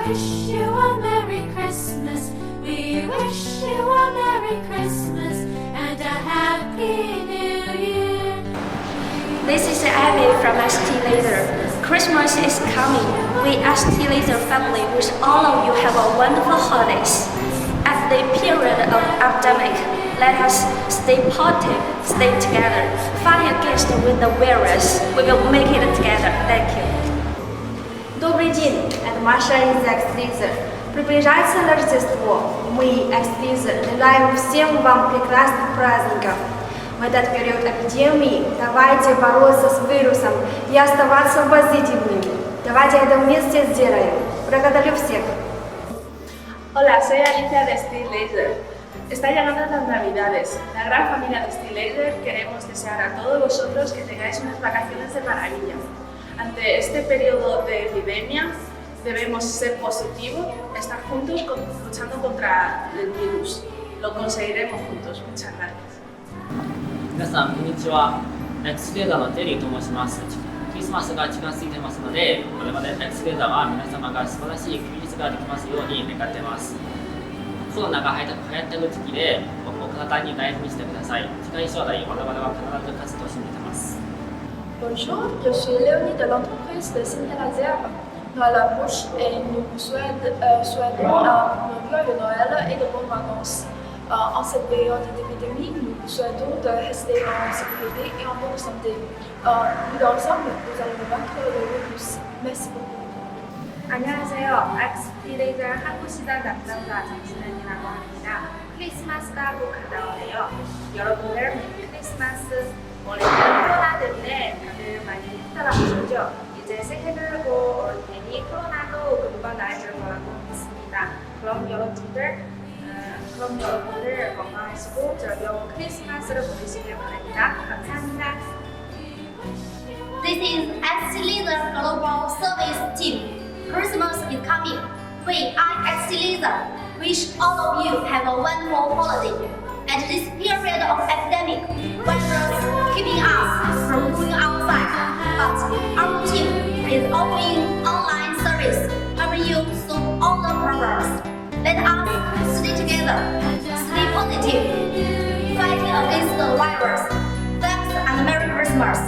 wish you a Merry Christmas. We wish you a Merry Christmas and a Happy New Year. This is Abby from ST Laser. Christmas is coming. We ST Laser family wish all of you have a wonderful holidays. At the period of epidemic, let us stay positive, stay together, fight against with the virus. We will make it together. Thank you. Добрый день, это Маша из X-Laser. Приближается Рождество. Мы, X-Laser, желаем всем вам прекрасных праздников. В этот период эпидемии давайте бороться с вирусом и оставаться позитивными. Давайте это вместе сделаем. Благодарю всех. Hola, soy Alicia de Steel Laser. Está llegando las Navidades. La gran familia de Steel Laser queremos desear a todos vosotros que tengáis unas vacaciones de maravilla. Ante este periodo de epidemia debemos ser positivos, estar juntos luchando contra el virus. Lo conseguiremos juntos. Muchas gracias. 皆さんこんにちは。X レーザーのテリーと申します。クリスマスが近づいてますので、これまで X レーザーは皆様が素晴らしい休日ができますように願っています。コロナが流行っている時期で、お体に大事にしてください。近い将来、我々は必ず勝つと信じています。Bonjour, je suis Léonie de l'entreprise de Synthé Laser dans la bouche et nous vous souhaitons un joyeux Noël et de bonnes vacances. En cette période d'épidémie, nous vous souhaitons de rester en sécurité et en bonne santé. Nous ensemble, nous allons vaincre le virus. Merci beaucoup. 안녕하세요. XP 레이저 한국시장 담당자 장신은이라고 합니다. 크리스마스가 곧 다가오네요. 여러분들 메리 크리스마스. 올해는 코로나 때문에 다들 많이 힘들어하시죠? 이제 새해를 고 올 테니 코로나도 금방 나아질 거라고 믿습니다. 그럼 여러분들 건강하시고 즐거운 크리스마스를 보내시길 바랍니다. 감사합니다. This is ST Laser Global Service Team. Christmas is coming. We are ST Laser. Wish all of you have a wonderful holiday. At this period of epidemic, virus keeping us from going outside, but our team is offering online service, helping you solve all the problems. Let us stay together, stay positive, fighting against the virus. Thanks and Merry Christmas.